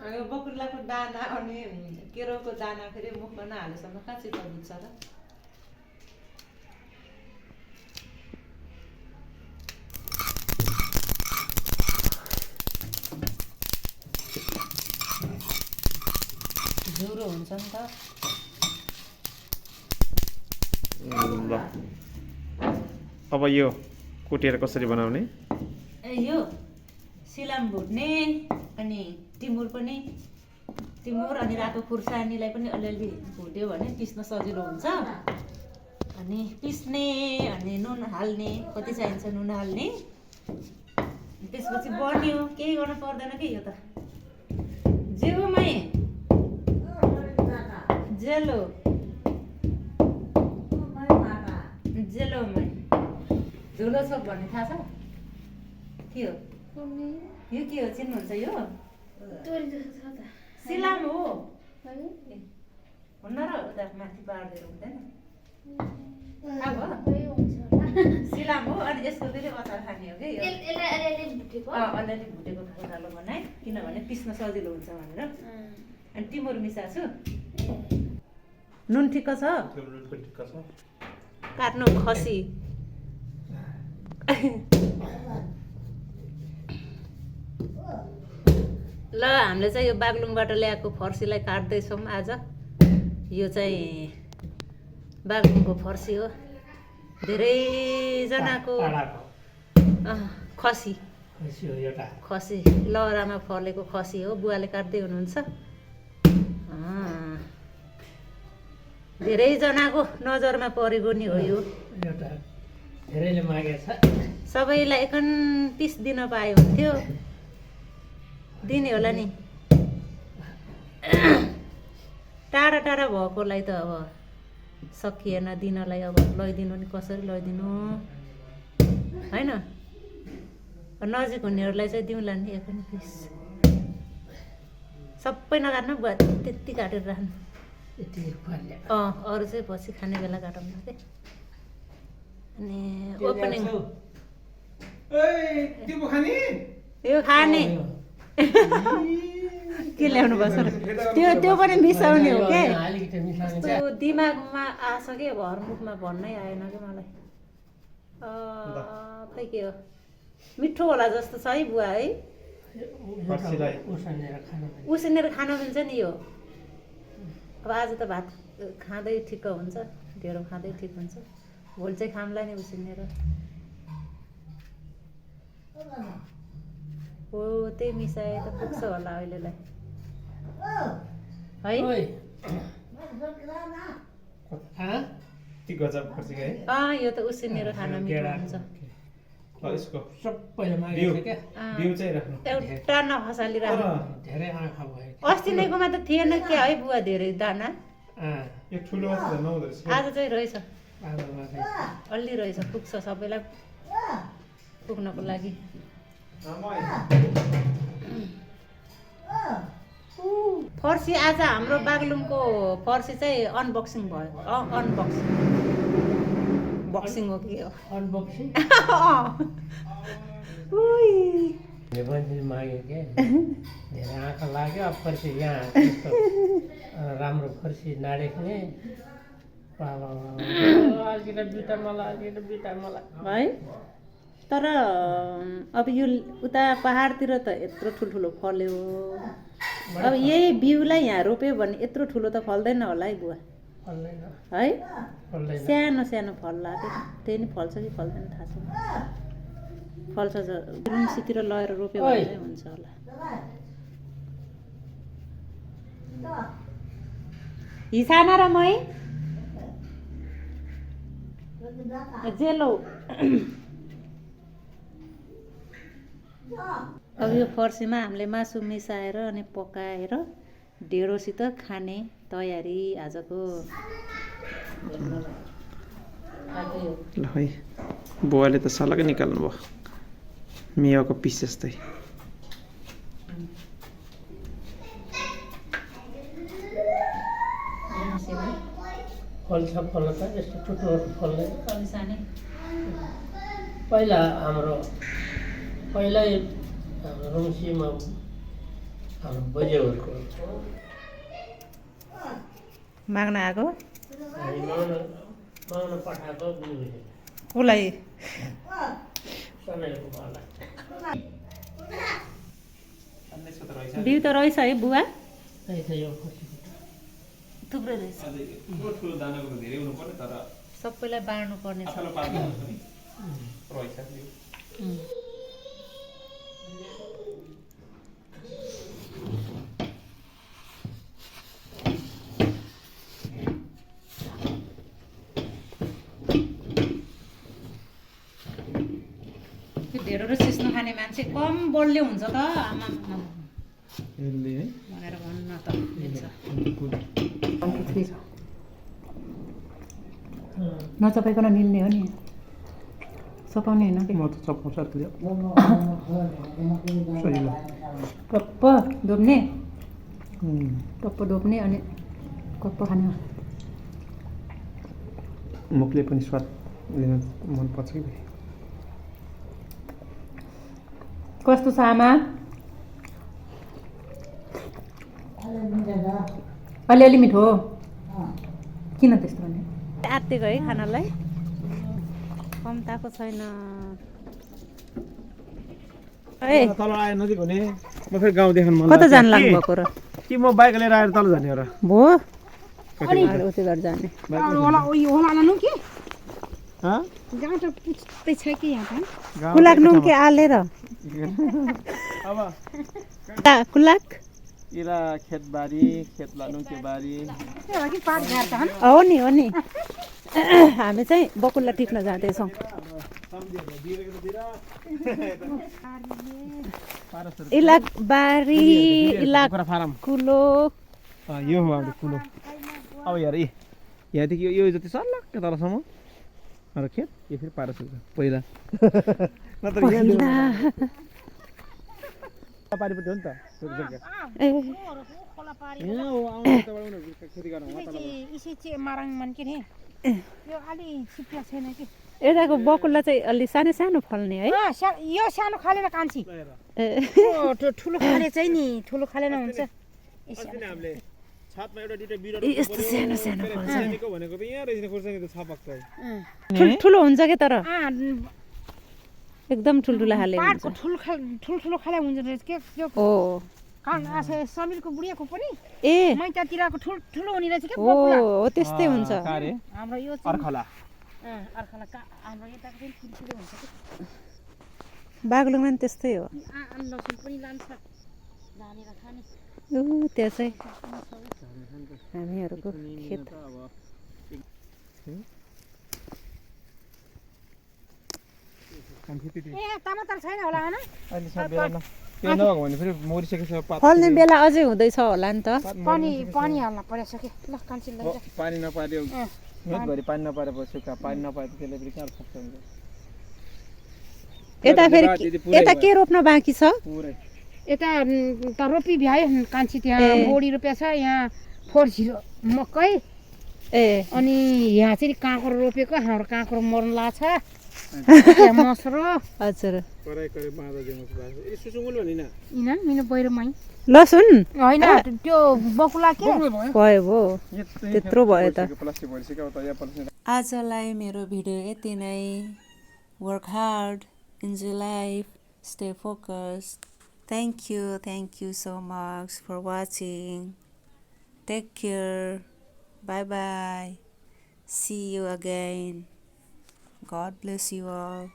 बकुल्लाको दाना अनि केराउको दाना फेरि मुखमा नहालेसम्म कहाँ चित्त बुझ्छ र ज्वरो हुन्छ नि त ल अब यो कुटेर कसरी बनाउने यो सिलाम भुट्ने अनि टिमुर अनि रातो खुर्सानीलाई पनि अलिअलि भुट्यो भने पिस्न सजिलो हुन्छ अनि पिस्ने अनि नुन हाल्ने कति चाहिन्छ नुन हाल्ने त्यसपछि बन्यो केही गर्नु पर्दैन कि यो त जिउमै जेलोमै झुलो छोप भन्ने थाहा छ के हो यो के हो चिन्नुहुन्छ यो सिलाम हो हुन्न र उता माथि बाँडेर हुँदैन सिलाम हो अनि यसको फेरि अचार खाने हो कि अलिअलि भुटेको खोटालो बनाए किनभने पिस्न सजिलो हुन्छ भनेर अनि टिमुर मिसाछु नुन ठिक्क छ काट्नु खसी ल हामीले चाहिँ यो बागलुङबाट ल्याएको फर्सीलाई काट्दैछौँ आज यो चाहिँ बागलुङको फर्सी हो धेरैजनाको खसी लहरामा फलेको खसी हो बुवाले काट्दै हुनुहुन्छ धेरैजनाको नजरमा परेको नि हो यो धेरैले मागेछ सबैलाई एकन पिस दिन पाए हुन्थ्यो दिने होला नि टाढा टाढा भएकोलाई त अब सकिएन दिनलाई अब लैदिनु नि कसरी लैदिनु होइन नजिक हुनेहरूलाई चाहिँ दिउँला नि एक पिस सबै नकाट्नु बुवा त्यति काटेर राख्नु अरू चाहिँ पछि खाने बेला काटौँ न के अनि ओपनिङ यो खाने के ल्याउनु पर्छ त्यो पनि मिसाउने हो के त्यो दिमागमा आछ कि घरमुखमा भन्नै आएन कि मलाई खै के हो मिठो होला जस्तो छ है बुवा है उसिनेर खान मिल्छ नि यो अब आज त भात खाँदै ठिक्क हुन्छ ढेँडो खाँदै ठिक हुन्छ भोलि चाहिँ खामला नि उसिनेर हो त्यही मिसाए त पुग्छ होला अहिलेलाई है यो त उसिनेर खान मिठो हुन्छ एउटा नखसाली राख्नु अस्ति नैकोमा त थिएन क्या है बुवा धेरै दाना आज चाहिँ रहेछ अलि रहेछ पुग्छ सबैलाई पुग्नको लागि फर्सी आज हाम्रो बागलुङको फर्सी चाहिँ अनबक्सिङ भयो बक्सिङ हो कि हो अनबक्सिङ माग्यो के धेरै आँखा लाग्यो अब फर्सी यहाँ राम्रो फर्सी नाडेख्ने है तर अब यो उता पहाडतिर त यत्रो ठुल्ठुलो फल्यो अब यही बिउलाई यहाँ रोप्यो भने यत्रो ठुलो त फल्दैन होला है बुवा है सानो सानो फल्ला त्यही नि फल्छ कि फल्दैन थाहा छैन फल्छ रुम्सीतिर लगेर रोप्यो भने हुन्छ होला हिसाना र मै जेलो अब यो फर्सीमा हामीले मासु मिसाएर अनि पकाएर ढेँडोसित खाने तयारी आजको ल है बुवाले त सलकै निकाल्नु भयो मेवाको पिस जस्तै फल्छ फल्न त यस्तो ठुलो फल्दैन पहिला हाम्रो रुम्सीमा बजेहरूको माग्न आएको माग्न पठाएको बुझ्यो कसलाई समयको बाला बिउ त रहेछ है बुवा रहेछ यो खसीको थुप्रै रहेछ ठुलो दानाको धेरै हुनु पर्ने तर सबैलाई बाँड्नु पर्ने छ आफूलाई पार्नु हुन्छ नि रहेछ बिउ ढेँडो र सिस्नो खाने मान्छे कम बलले हुन्छ त आमा यसले है भनेर भन्न त मिल्छ नचपाइकन निल्ने हो नि चपाउने होइन कि म त चपाउँछ त्यो टप्प डोब्ने टप्प डोब्ने अनि कप्प खाने मुखले पनि स्वाद लिन मनपर्छ कि कस्तो छ आमा अलिअलि मिठो हो किन त्यस्तो भने आत्तिएको है खानालाई कम्ताको छैन तल आए नजिक हुने म फेरि गाउँ देखाउनु मन कता जानु लाग्नु भएको र कि म बाइक लिएर आएर तल जाने हो र भो उतै गरेर जाने कुलाक नुन के आलेर अब कुलाक इरा खेतबारी खेतला नुके बारी हो नि हामी चाहिँ बकुल्ला टिप्न जाँदैछौँ इलाक बारी इलाक फारम कुलो यो हो हाम्रो कुलो अब हेर यहाँदेखि यो जति सल्लाक्क तलसम्म अरू खेत यो फेरि पारस पहिला नत्र पारिपट्टि हो नि त यताको बकुल्ला चाहिँ अलि सानो सानो फल्ने है यो सानो खालेर कान्छी ठुलो खाले चाहिँ नि ठुलो खाले हुन्छ यस्तो सानो सानो फल्छ भनेको यहाँ रहेछ खोर्सानी त छपक्क ठुलो हुन्छ के तर एकदम ठुल्ठुला खाले पाटको ठुल्ठुलो खाले हुन्छ के हो समीरको बुढियाको पनि ए मैतातिरको ठुल्ठुलो हुने रहेछ के हो त्यस्तै हुन्छ हाम्रो यो अर्खला अर्खला हाम्रो यताको पनि ठुल्ठुलो हुन्छ के बागलुङमा पनि त्यस्तै हो लसुन पनि लान्छ लानेर खाने त्यहाँ चाहिँ हामीहरूको खेत टमाटर छैन होला होइन फल्ने बेला अझै हुँदैछ होला नि त पानी हाल्न परेछ कि ल कान्छीलाई पानी नपार्यो हिउँदभरि पानी नपारेपछि पानी नपाए त्यसले फेरि कहाँ फक्छ यता फेरि यता के रोप्न बाँकी छ यता त रोपी भ्यायो कान्छी त्यहाँ बोडी रोपिया छ यहाँ 40 मकै अनि यहाँ चाहिँ काँक्रो रोपेको हाम्रो काँक्रो मर्न लाग्छ मसरो हजुर मिनो बहिरोमै लसुन होइन त्यो बकुला के भयो त्यत्रो भयो त आजलाई मेरो भिडियो यति नै work hard enjoy life stay focus Thank you so much for watching. Take care. Bye bye. See you again. God bless you all.